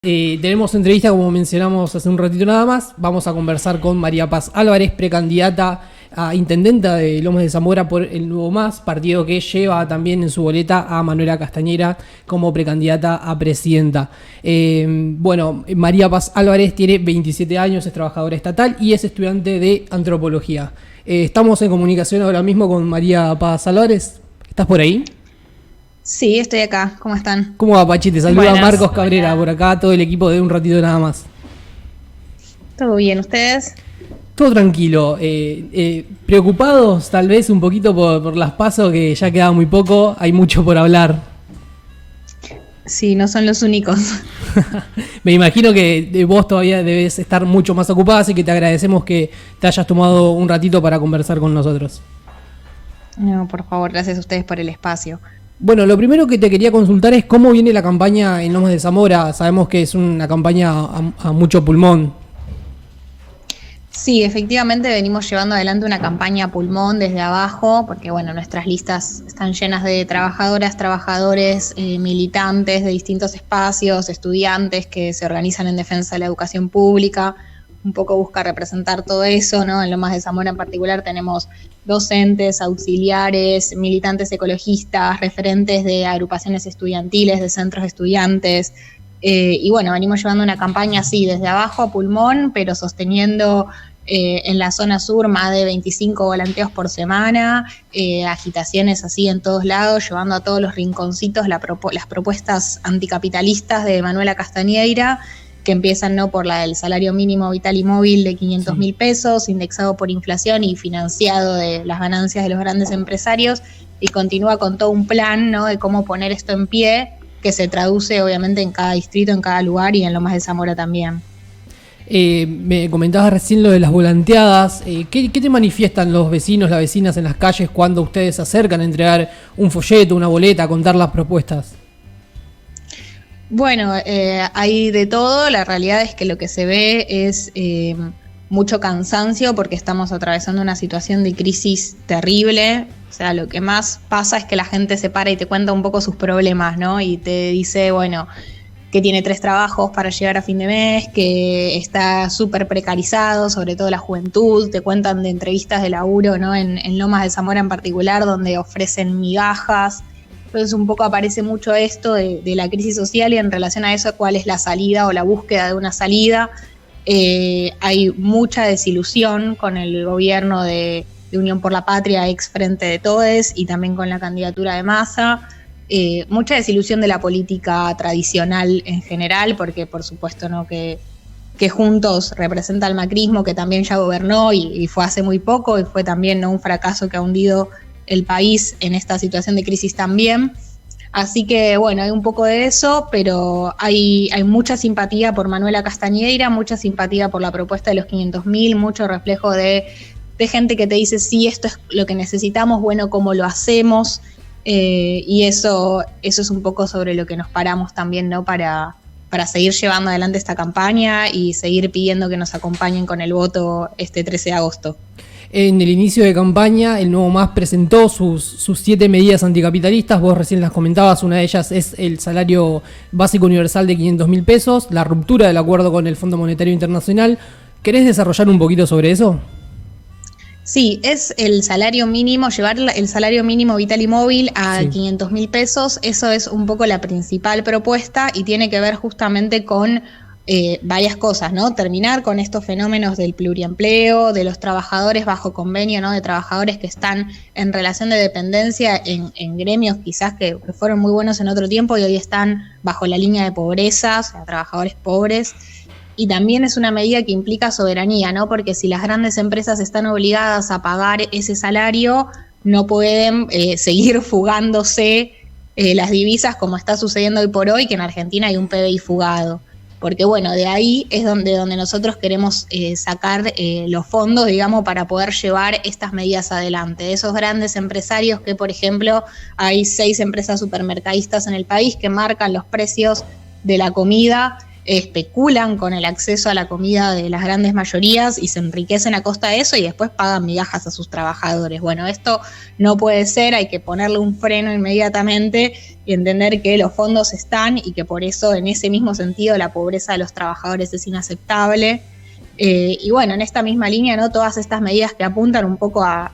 Tenemos entrevista, como mencionamos hace un ratito nada más. Vamos a conversar con María Paz Álvarez, precandidata a intendenta de Lomas de Zamora por el Nuevo Más, partido que lleva también en su boleta a Manuela Castañera como precandidata a presidenta. María Paz Álvarez tiene 27 años, es trabajadora estatal y es estudiante de antropología. Estamos en comunicación ahora mismo con María Paz Álvarez. ¿Estás por ahí? Sí, estoy acá. ¿Cómo están? ¿Cómo va, Pachi? Te saluda Buenas. Marcos Cabrera, por acá todo el equipo de Un Ratito Nada Más. ¿Todo bien? ¿Ustedes? Todo tranquilo. Preocupados tal vez un poquito por las PASO, que ya queda muy poco, hay mucho por hablar. Sí, no son los únicos. Me imagino que vos todavía debes estar mucho más ocupada, así que te agradecemos que te hayas tomado un ratito para conversar con nosotros. No, por favor, gracias a ustedes por el espacio. Bueno, lo primero que te quería consultar es cómo viene la campaña en Lomas de Zamora. Sabemos que es una campaña a mucho pulmón. Sí, efectivamente venimos llevando adelante una campaña a pulmón desde abajo, porque bueno, nuestras listas están llenas de trabajadoras, trabajadores, militantes de distintos espacios, estudiantes que se organizan en defensa de la educación pública. Un poco busca representar todo eso, ¿no? En Lomas de Zamora en particular tenemos docentes, auxiliares, militantes ecologistas, referentes de agrupaciones estudiantiles, de centros de estudiantes. Y bueno, venimos llevando una campaña así, desde abajo a pulmón, pero sosteniendo en la zona sur más de 25 volanteos por semana, agitaciones así en todos lados, llevando a todos los rinconcitos las propuestas anticapitalistas de Manuela Castañeira, que empiezan ¿no? por la del salario mínimo vital y móvil de 500.000 pesos, indexado por inflación y financiado de las ganancias de los grandes empresarios, y continúa con todo un plan ¿no? de cómo poner esto en pie, que se traduce obviamente en cada distrito, en cada lugar y en Lomas de Zamora también. Me comentabas recién lo de las volanteadas. ¿Qué te manifiestan los vecinos, las vecinas en las calles cuando ustedes se acercan a entregar un folleto, una boleta, a contar las propuestas? Bueno, hay de todo. La realidad es que lo que se ve es mucho cansancio porque estamos atravesando una situación de crisis terrible. O sea, lo que más pasa es que la gente se para y te cuenta un poco sus problemas, ¿no? Y te dice, bueno, que tiene 3 trabajos para llegar a fin de mes, que está súper precarizado, sobre todo la juventud. Te cuentan de entrevistas de laburo, ¿no? En Lomas de Zamora en particular, donde ofrecen migajas. Entonces un poco aparece mucho esto de la crisis social y en relación a eso cuál es la salida o la búsqueda de una salida. Hay mucha desilusión con el gobierno de Unión por la Patria, ex Frente de Todes, y también con la candidatura de Massa. Mucha desilusión de la política tradicional en general, porque por supuesto ¿no? que Juntos representa al macrismo, que también ya gobernó y fue hace muy poco, y fue también ¿no? un fracaso que ha hundido el país en esta situación de crisis también. Así que bueno, hay un poco de eso, pero hay mucha simpatía por Manuela Castañeira, mucha simpatía por la propuesta de los 500.000, mucho reflejo de gente que te dice, sí, esto es lo que necesitamos, bueno, ¿cómo lo hacemos? Y eso es un poco sobre lo que nos paramos también, ¿no? Para seguir llevando adelante esta campaña y seguir pidiendo que nos acompañen con el voto este 13 de agosto. En el inicio de campaña, el Nuevo Más presentó sus 7 medidas anticapitalistas. Vos recién las comentabas. Una de ellas es el salario básico universal de 500.000 pesos, la ruptura del acuerdo con el Fondo Monetario Internacional. ¿Querés desarrollar un poquito sobre eso? Sí, es el salario mínimo, llevar el salario mínimo vital y móvil a 500.000 pesos. Eso es un poco la principal propuesta y tiene que ver justamente con varias cosas, ¿no? Terminar con estos fenómenos del pluriempleo, de los trabajadores bajo convenio, ¿no? De trabajadores que están en relación de dependencia en gremios quizás que fueron muy buenos en otro tiempo y hoy están bajo la línea de pobreza, o sea, trabajadores pobres. Y también es una medida que implica soberanía, ¿no? Porque si las grandes empresas están obligadas a pagar ese salario, no pueden seguir fugándose las divisas como está sucediendo hoy por hoy, que en Argentina hay un PBI fugado. Porque bueno, de ahí es donde nosotros queremos sacar los fondos, digamos, para poder llevar estas medidas adelante. De esos grandes empresarios que, por ejemplo, hay 6 empresas supermercadistas en el país que marcan los precios de la comida especulan con el acceso a la comida de las grandes mayorías y se enriquecen a costa de eso y después pagan migajas a sus trabajadores. Bueno, esto no puede ser, hay que ponerle un freno inmediatamente y entender que los fondos están y que por eso en ese mismo sentido la pobreza de los trabajadores es inaceptable. Y bueno, en esta misma línea, ¿no? Todas estas medidas que apuntan un poco a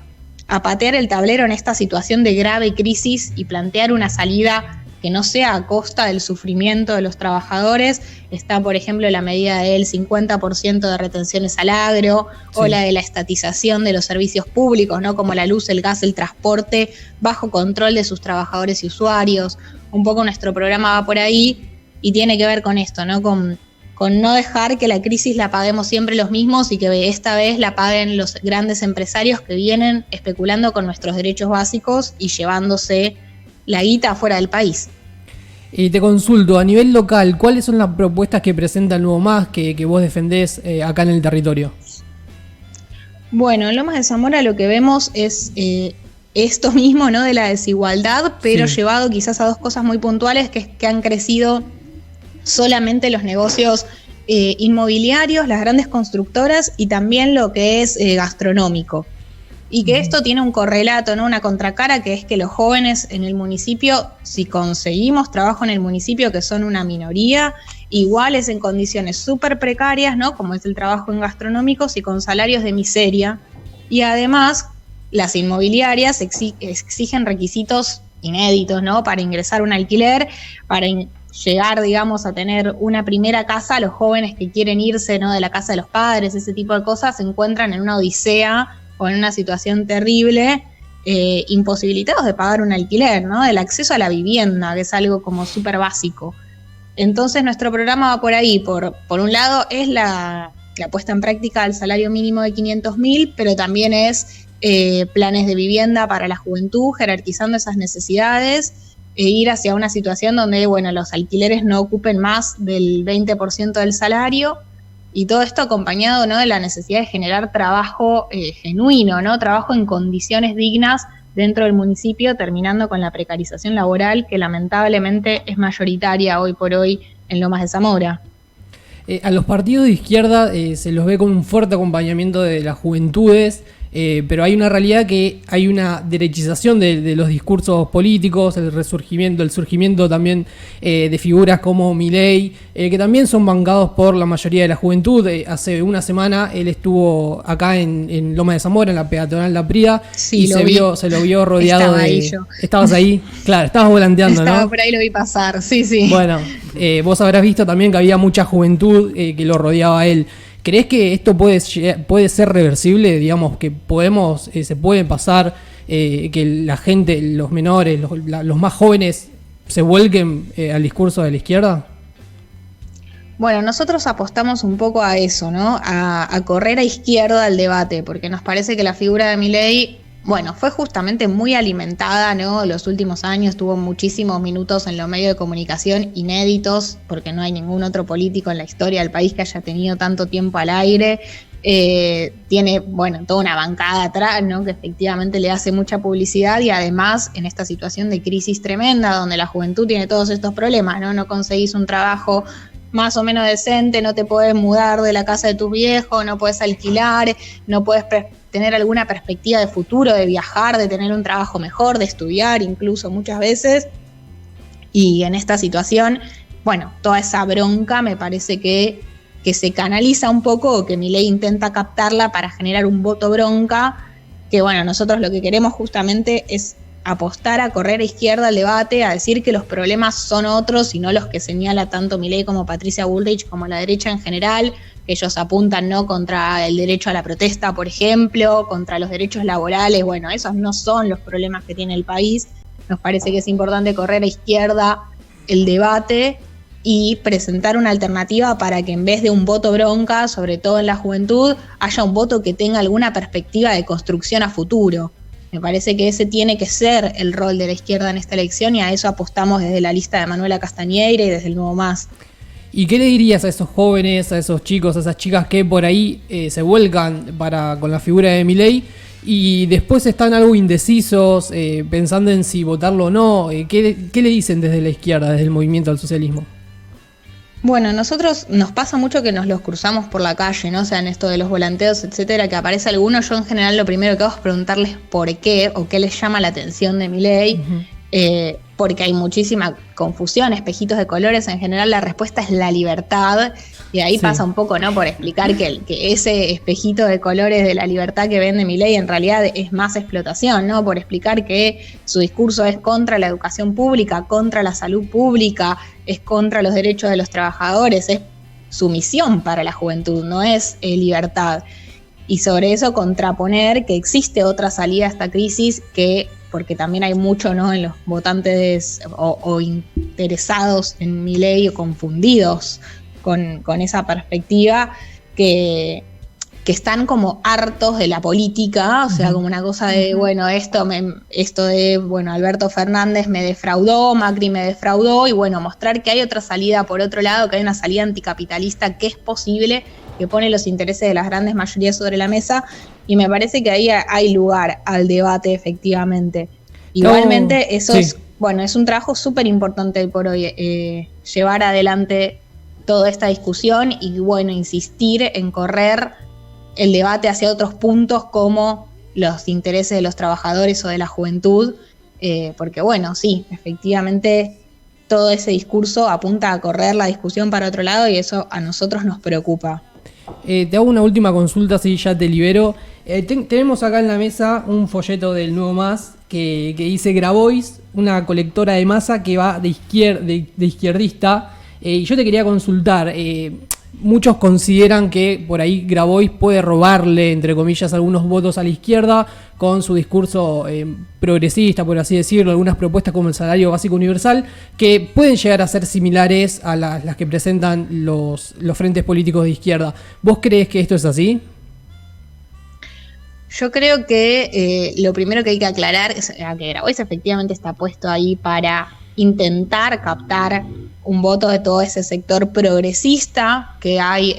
patear el tablero en esta situación de grave crisis y plantear una salida que no sea a costa del sufrimiento de los trabajadores. Está, por ejemplo, la medida del 50% de retenciones al agro, sí, o la de la estatización de los servicios públicos, ¿no? Como la luz, el gas, el transporte, bajo control de sus trabajadores y usuarios. Un poco nuestro programa va por ahí y tiene que ver con esto, ¿no? Con no dejar que la crisis la paguemos siempre los mismos y que esta vez la paguen los grandes empresarios que vienen especulando con nuestros derechos básicos y llevándose la guita afuera del país. Y te consulto, a nivel local, ¿cuáles son las propuestas que presenta el Nuevo Más que vos defendés acá en el territorio? Bueno, en Lomas de Zamora lo que vemos es esto mismo, ¿no? De la desigualdad, pero sí, llevado quizás a dos cosas muy puntuales, que es que han crecido solamente los negocios inmobiliarios, las grandes constructoras y también lo que es gastronómico. Y que esto tiene un correlato, ¿no? Una contracara, que es que los jóvenes en el municipio, si conseguimos trabajo en el municipio, que son una minoría, igual es en condiciones súper precarias, ¿no? Como es el trabajo en gastronómicos y con salarios de miseria. Y además, las inmobiliarias exigen requisitos inéditos, ¿no? Para ingresar a un alquiler, para llegar, digamos, a tener una primera casa. Los jóvenes que quieren irse, ¿no? De la casa de los padres, ese tipo de cosas, se encuentran en una odisea o en una situación terrible, imposibilitados de pagar un alquiler, ¿no? Del acceso a la vivienda, que es algo como súper básico. Entonces nuestro programa va por ahí. Por un lado es la puesta en práctica del salario mínimo de 500.000, pero también es planes de vivienda para la juventud, jerarquizando esas necesidades, e ir hacia una situación donde, bueno, los alquileres no ocupen más del 20% del salario. Y todo esto acompañado, ¿no? De la necesidad de generar trabajo genuino, ¿no? Trabajo en condiciones dignas dentro del municipio, terminando con la precarización laboral que lamentablemente es mayoritaria hoy por hoy en Lomas de Zamora. A los partidos de izquierda se los ve con un fuerte acompañamiento de las juventudes, pero hay una realidad que hay una derechización de los discursos políticos, el surgimiento también de figuras como Milei, que también son bancados por la mayoría de la juventud. Hace una semana él estuvo acá en Loma de Zamora, en la peatonal La Prida, sí, y se lo vio rodeado. Estaba ahí yo. ¿Estabas ahí? Claro, estabas volanteando, ¿no? Estaba por ahí, lo vi pasar, sí. Bueno, vos habrás visto también que había mucha juventud que lo rodeaba a él. ¿Crees que esto puede ser reversible? Digamos, que se puede pasar, que la gente, los menores, los más jóvenes se vuelquen al discurso de la izquierda. Bueno, nosotros apostamos un poco a eso, ¿no? A correr a izquierda el debate, porque nos parece que la figura de Milei, bueno, fue justamente muy alimentada, ¿no? Los últimos años tuvo muchísimos minutos en los medios de comunicación inéditos, porque no hay ningún otro político en la historia del país que haya tenido tanto tiempo al aire. Tiene, bueno, toda una bancada atrás, ¿no? Que efectivamente le hace mucha publicidad, y además en esta situación de crisis tremenda, donde la juventud tiene todos estos problemas, ¿no? No conseguís un trabajo más o menos decente, no te podés mudar de la casa de tus viejos, no podés alquilar, no podés tener alguna perspectiva de futuro, de viajar, de tener un trabajo mejor, de estudiar incluso muchas veces. Y en esta situación, bueno, toda esa bronca me parece que se canaliza un poco, o que Milei intenta captarla para generar un voto bronca, que bueno, nosotros lo que queremos justamente es apostar a correr a izquierda el debate, a decir que los problemas son otros y no los que señala tanto Milei como Patricia Bullrich, como la derecha en general, que ellos apuntan, ¿no?, contra el derecho a la protesta, por ejemplo, contra los derechos laborales. Bueno, esos no son los problemas que tiene el país. Nos parece que es importante correr a izquierda el debate y presentar una alternativa para que en vez de un voto bronca, sobre todo en la juventud, haya un voto que tenga alguna perspectiva de construcción a futuro. Me parece que ese tiene que ser el rol de la izquierda en esta elección, y a eso apostamos desde la lista de Manuela Castañeira y desde el Nuevo Más. ¿Y qué le dirías a esos jóvenes, a esos chicos, a esas chicas que por ahí se vuelcan con la figura de Milei y después están algo indecisos, pensando en si votarlo o no? ¿Qué le dicen desde la izquierda, desde el movimiento al socialismo? Bueno, nosotros nos pasa mucho que nos los cruzamos por la calle, ¿no? O sea, en esto de los volanteos, etcétera, que aparece alguno. Yo en general lo primero que hago es preguntarles por qué o qué les llama la atención de Milei, porque hay muchísima confusión, espejitos de colores. En general la respuesta es la libertad, y ahí pasa un poco, ¿no? Por explicar que ese espejito de colores de la libertad que vende Milei en realidad es más explotación, ¿no? Por explicar que su discurso es contra la educación pública, contra la salud pública, es contra los derechos de los trabajadores, es sumisión para la juventud, no es libertad. Y sobre eso contraponer que existe otra salida a esta crisis, que porque también hay mucho, ¿no?, en los votantes o interesados en Milei o confundidos con esa perspectiva, que están como hartos de la política, o sea, como una cosa de, bueno, esto de, bueno, Alberto Fernández me defraudó, Macri me defraudó, y bueno, mostrar que hay otra salida por otro lado, que hay una salida anticapitalista que es posible, que pone los intereses de las grandes mayorías sobre la mesa, y me parece que ahí hay lugar al debate, efectivamente. Igualmente, eso es un trabajo súper importante hoy por hoy, llevar adelante toda esta discusión y, bueno, insistir en correr el debate hacia otros puntos como los intereses de los trabajadores o de la juventud, porque, bueno, sí, efectivamente todo ese discurso apunta a correr la discusión para otro lado, y eso a nosotros nos preocupa. Te hago una última consulta, así ya te libero. Tenemos acá en la mesa un folleto del Nuevo Más que dice Grabois, una colectora de masa que va de izquierdista. Y yo te quería consultar, muchos consideran que por ahí Grabois puede robarle, entre comillas, algunos votos a la izquierda con su discurso progresista, por así decirlo, algunas propuestas como el salario básico universal, que pueden llegar a ser similares a las que presentan los frentes políticos de izquierda. ¿Vos crees que esto es así? Yo creo que lo primero que hay que aclarar es que Grabois efectivamente está puesto ahí para intentar captar un voto de todo ese sector progresista que hay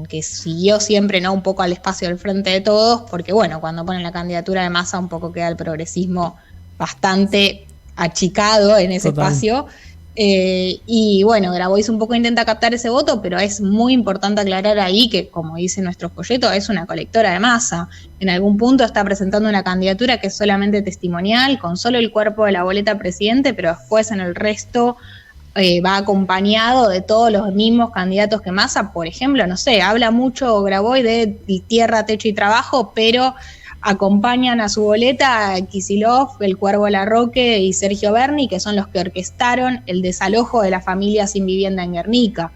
que siguió siempre, ¿no?, un poco al espacio del Frente de Todos, porque, bueno, cuando ponen la candidatura de Massa un poco queda el progresismo bastante achicado en ese espacio. Y bueno, Grabois un poco intenta captar ese voto, pero es muy importante aclarar ahí que, como dice nuestro folleto, es una colectora de masa. En algún punto está presentando una candidatura que es solamente testimonial, con solo el cuerpo de la boleta presidente, pero después en el resto va acompañado de todos los mismos candidatos que Massa. Por ejemplo, no sé, habla mucho Grabois de tierra, techo y trabajo, pero acompañan a su boleta Kicillof, el Cuervo Larroque y Sergio Berni, que son los que orquestaron el desalojo de la familia sin vivienda en Guernica.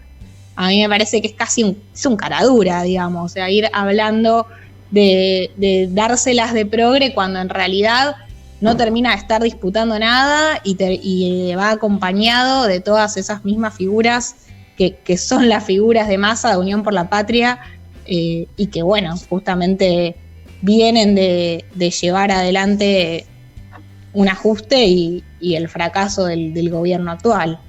A mí me parece que es casi un caradura, digamos, o sea, ir hablando de dárselas de progre cuando en realidad no termina de estar disputando nada, y va acompañado de todas esas mismas figuras que son las figuras de Massa, de Unión por la Patria, y que, bueno, justamente vienen de llevar adelante un ajuste y el fracaso del gobierno actual.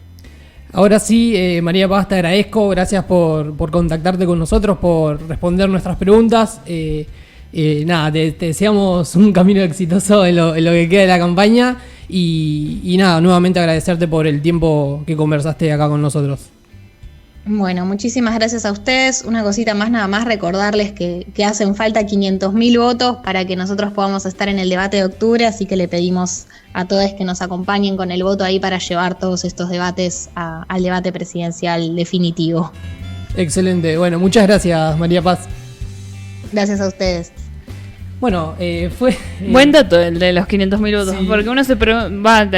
Ahora sí, María Paz, te agradezco, gracias por contactarte con nosotros, por responder nuestras preguntas. Nada, te deseamos un camino exitoso en lo que queda de la campaña, y nada, nuevamente agradecerte por el tiempo que conversaste acá con nosotros. Bueno, muchísimas gracias a ustedes. Una cosita más, nada más recordarles que hacen falta 500.000 votos para que nosotros podamos estar en el debate de octubre, así que le pedimos a todos que nos acompañen con el voto ahí para llevar todos estos debates al debate presidencial definitivo. Excelente. Bueno, muchas gracias, María Paz. Gracias a ustedes. Bueno, fue... Buen dato el de los 500.000 votos, sí. Porque uno se pregunta...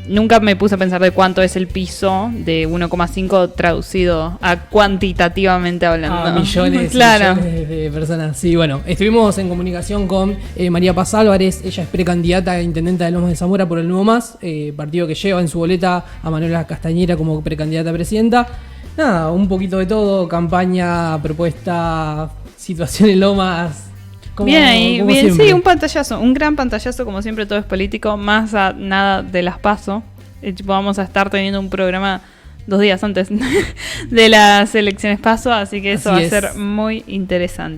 Nunca me puse a pensar de cuánto es el piso de 1,5 traducido a cuantitativamente hablando. Millones, claro. Millones de personas. Sí, bueno, estuvimos en comunicación con María Paz Álvarez. Ella es precandidata a intendenta de Lomas de Zamora por el Nuevo Más, partido que lleva en su boleta a Manuela Castañera como precandidata a presidenta. Nada, un poquito de todo, campaña, propuesta, situación en Lomas. Bien ahí, bien, siempre. Sí, un pantallazo, un gran pantallazo, como siempre todo es político, más a nada de las PASO. Vamos a estar teniendo un programa 2 días antes de las elecciones PASO, así que eso va a ser muy interesante.